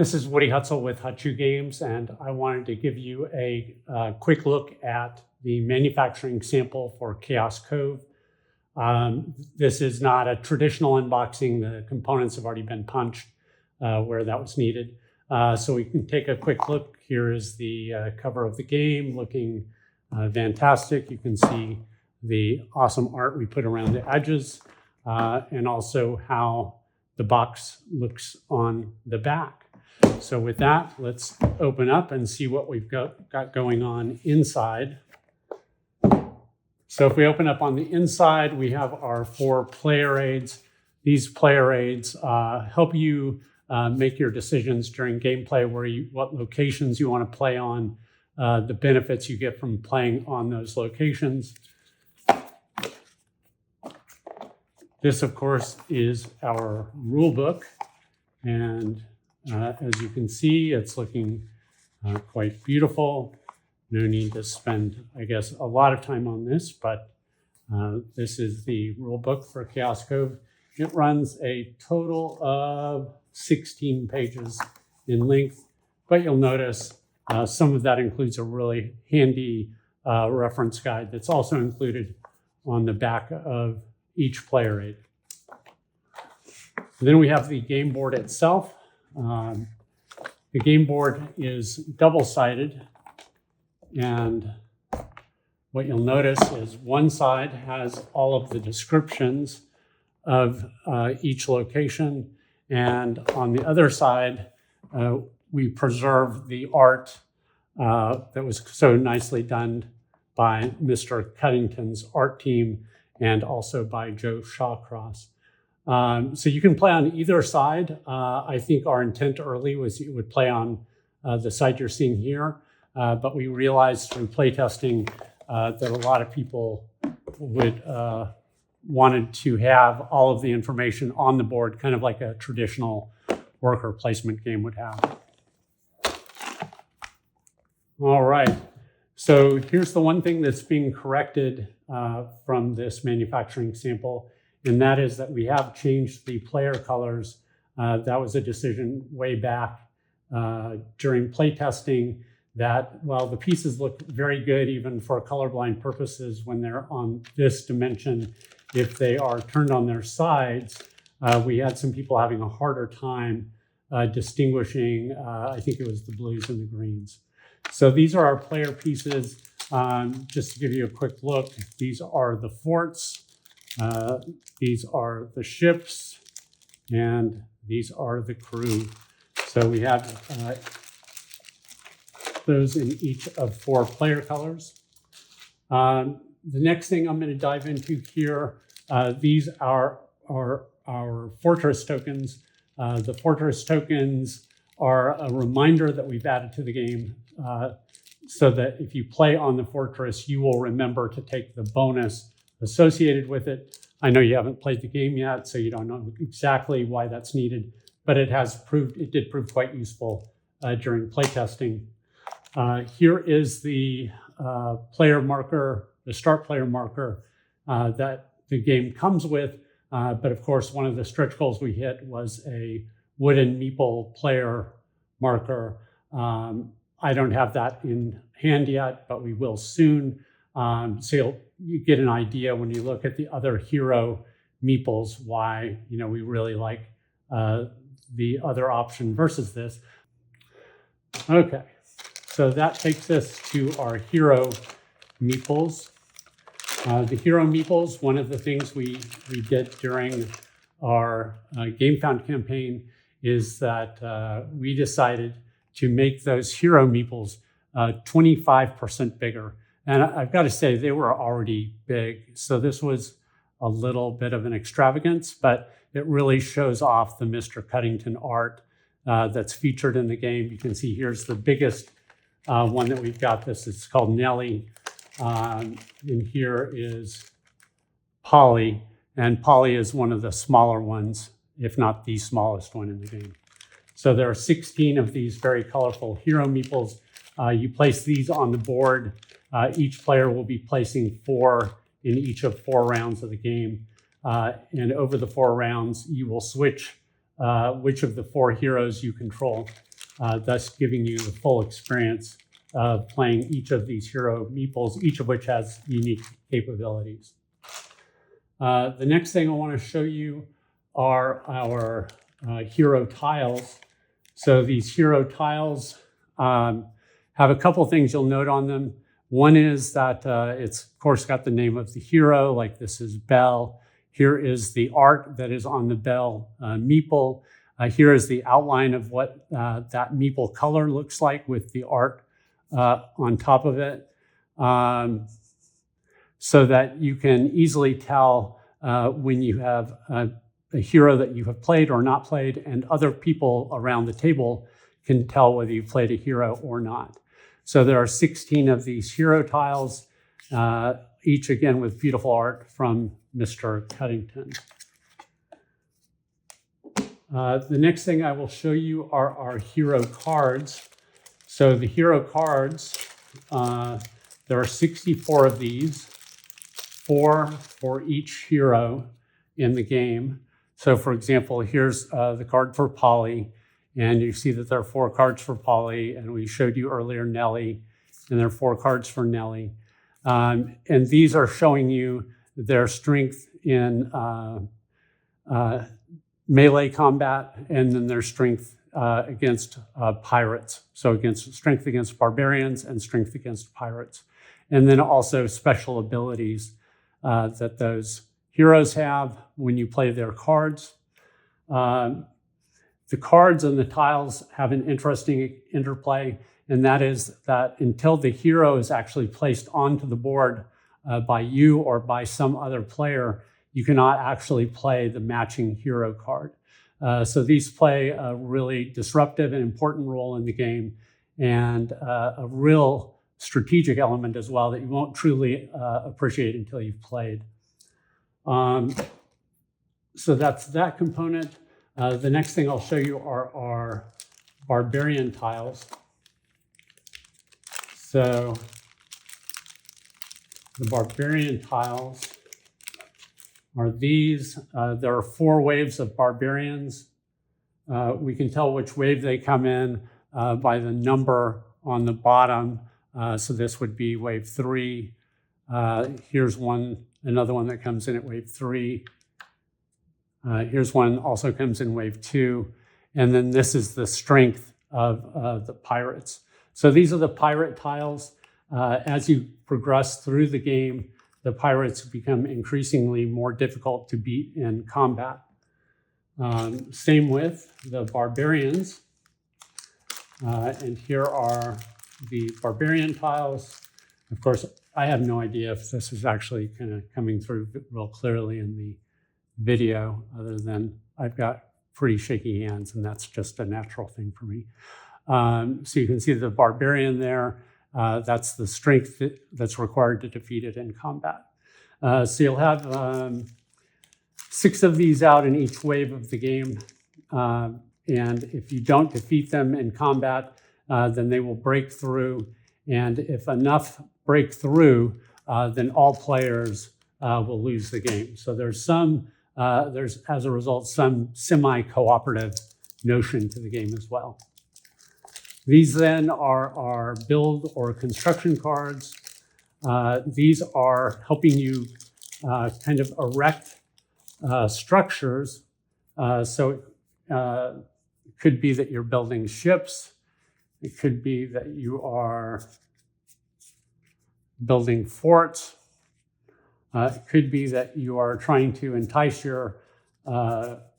This is Woody Hutzel with HutChu Games, and I wanted to give you a quick look at the manufacturing sample for Chaos Cove. This is not a traditional unboxing. The components have already been punched where that was needed. So we can take a quick look. Here is the cover of the game, looking fantastic. You can see the awesome art we put around the edges, and also how the box looks on the back. So with that, let's open up and see what we've got going on inside. So if we open up on the inside, we have our 4 player aids. These player aids help you make your decisions during gameplay, what locations you want to play on, the benefits you get from playing on those locations. This, of course, is our rule book, and as you can see, it's looking quite beautiful. No need to spend, I guess, a lot of time on this, but this is the rule book for Chaos Cove. It runs a total of 16 pages in length, but you'll notice some of that includes a really handy reference guide that's also included on the back of each player aid. Then we have the game board itself. The game board is double-sided, and what you'll notice is one side has all of the descriptions of each location, and on the other side, we preserve the art that was so nicely done by Mr. Cuddington's art team and also by Joe Shawcross. So you can play on either side. I think our intent early was you would play on the side you're seeing here, but we realized through playtesting that a lot of people would wanted to have all of the information on the board, kind of like a traditional worker placement game would have. All right, so here's the one thing that's being corrected from this manufacturing sample, and that is that we have changed the player colors. That was a decision way back during playtesting that while the pieces look very good even for colorblind purposes when they're on this dimension, if they are turned on their sides, we had some people having a harder time distinguishing, I think it was the blues and the greens. So these are our player pieces. Just to give you a quick look, these are the forts, these are the ships, and these are the crew. So we have those in each of 4 player colors. The next thing I'm going to dive into here, these are our fortress tokens. The fortress tokens are a reminder that we've added to the game so that if you play on the fortress, you will remember to take the bonus associated with it. I know you haven't played the game yet, so you don't know exactly why that's needed, but it did prove quite useful during playtesting. Here is the player marker, the start player marker that the game comes with. But of course, one of the stretch goals we hit was a wooden meeple player marker. I don't have that in hand yet, but we will soon. So you get an idea when you look at the other hero meeples why we really like the other option versus this. Okay. So that takes us to our hero meeples. The hero meeples, one of the things we did during our GameFound campaign is that we decided to make those hero meeples 25% bigger. And I've got to say, they were already big. So this was a little bit of an extravagance, but it really shows off the Mr. Cuddington art that's featured in the game. You can see here's the biggest one that we've got. This is called Nellie. And here is Polly. And Polly is one of the smaller ones, if not the smallest one in the game. So there are 16 of these very colorful hero meeples. You place these on the board. Each player will be placing 4 in each of 4 rounds of the game. And over the 4 rounds, you will switch which of the 4 heroes you control. thus giving you the full experience of playing each of these hero meeples, each of which has unique capabilities. The next thing I want to show you are our hero tiles. So these hero tiles have a couple things you'll note on them. One is that it's, of course, got the name of the hero, like this is Belle. Here is the art that is on the Belle meeple. Here is the outline of what that meeple color looks like with the art on top of it, so that you can easily tell when you have a hero that you have played or not played, and other people around the table can tell whether you played a hero or not. So there are 16 of these hero tiles, each again with beautiful art from Mr. Cuddington. The next thing I will show you are our hero cards. So the hero cards, there are 64 of these, 4 for each hero in the game. So for example, here's the card for Polly, and you see that there are 4 cards for Polly, and we showed you earlier Nellie, and there are 4 cards for Nellie. And these are showing you their strength in melee combat, and then their strength against pirates. So strength against barbarians and strength against pirates. And then also special abilities that those heroes have when you play their cards. The cards and the tiles have an interesting interplay, and that is that until the hero is actually placed onto the board by you or by some other player, you cannot actually play the matching hero card. So these play a really disruptive and important role in the game, and a real strategic element as well that you won't truly appreciate until you've played. So that's that component. The next thing I'll show you are our barbarian tiles. So the barbarian tiles are these. There are 4 waves of barbarians. We can tell which wave they come in by the number on the bottom. So this would be wave 3. Here's another one that comes in at wave 3. Here's one also comes in wave 2. And then this is the strength of the pirates. So these are the pirate tiles. As you progress through the game, the pirates become increasingly more difficult to beat in combat. Same with the barbarians. And here are the barbarian tiles. Of course, I have no idea if this is actually kind of coming through real clearly in the video, other than I've got pretty shaky hands, and that's just a natural thing for me. So you can see the barbarian there. That's the strength that's required to defeat it in combat. So you'll have 6 of these out in each wave of the game. And if you don't defeat them in combat, then they will break through. And if enough break through, then all players will lose the game. So there's as a result, some semi-cooperative notion to the game as well. These then are build or construction cards. These are helping you kind of erect structures. So it could be that you're building ships. It could be that you are building forts. It could be that you are trying to entice your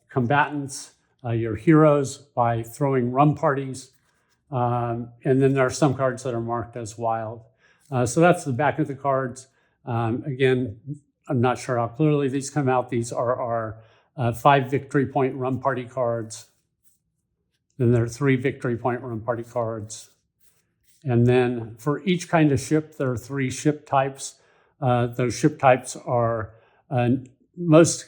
combatants, your heroes, by throwing rum parties. And then there are some cards that are marked as wild. So that's the back of the cards. Again, I'm not sure how clearly these come out. These are our 5 victory point rum party cards. Then there are 3 victory point rum party cards. And then for each kind of ship, there are 3 ship types. Those ship types are most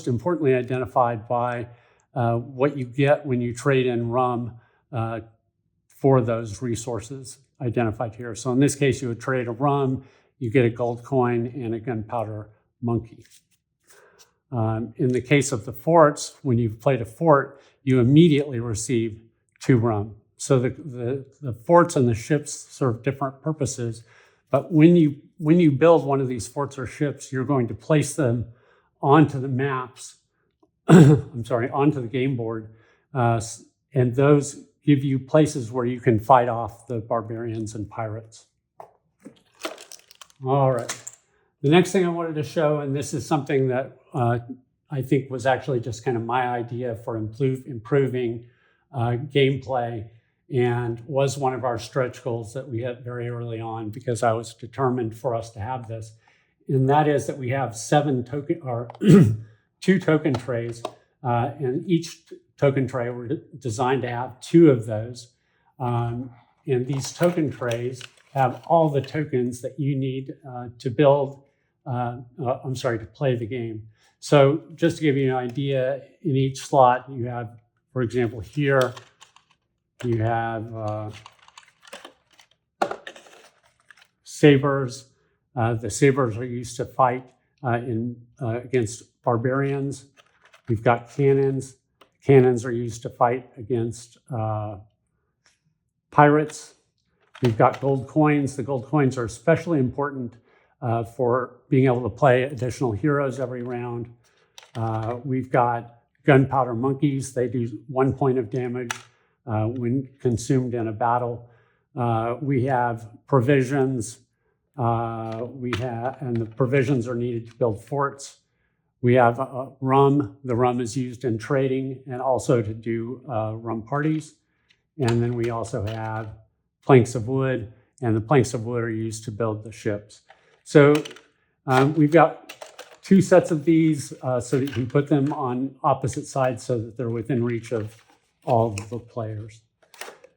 importantly identified by what you get when you trade in rum for those resources identified here. So in this case, you would trade a rum, you get a gold coin and a gunpowder monkey. In the case of the forts, when you've played a fort, you immediately receive to rum. So the forts and the ships serve different purposes, but when you build one of these forts or ships, you're going to place them onto the maps, I'm sorry, onto the game board, and those give you places where you can fight off the barbarians and pirates. All right. The next thing I wanted to show, and this is something that I think was actually just kind of my idea for improving gameplay, and was one of our stretch goals that we had very early on, because I was determined for us to have this. And that is that we have 2 token trays, and each token tray were designed to have 2 of those. And these token trays have all the tokens that you need to build, to play the game. So just to give you an idea, in each slot you have, for example, here, you have sabers. The sabers are used to fight against barbarians. We've got cannons. Cannons are used to fight against pirates. We've got gold coins. The gold coins are especially important for being able to play additional heroes every round. We've got gunpowder monkeys. They do 1 point of damage when consumed in a battle. We have provisions. And the provisions are needed to build forts. We have rum. The rum is used in trading and also to do rum parties. And then we also have planks of wood, and the planks of wood are used to build the ships. So we've got 2 sets of these so that you can put them on opposite sides so that they're within reach of all the players.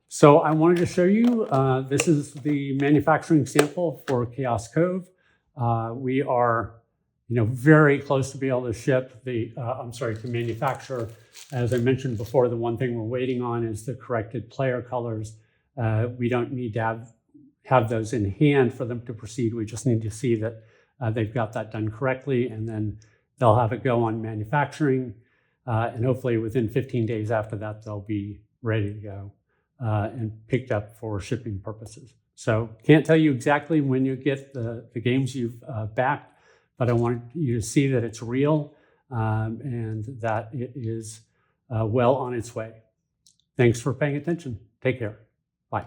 So I wanted to show you, this is the manufacturing sample for Chaos Cove. We are very close to be able to ship to manufacture. As I mentioned before, the one thing we're waiting on is the corrected player colors. We don't need to have those in hand for them to proceed. We just need to see that they've got that done correctly, and then they'll have it go on manufacturing. And hopefully within 15 days after that, they'll be ready to go and picked up for shipping purposes. So can't tell you exactly when you get the games you've backed, but I want you to see that it's real and that it is well on its way. Thanks for paying attention. Take care.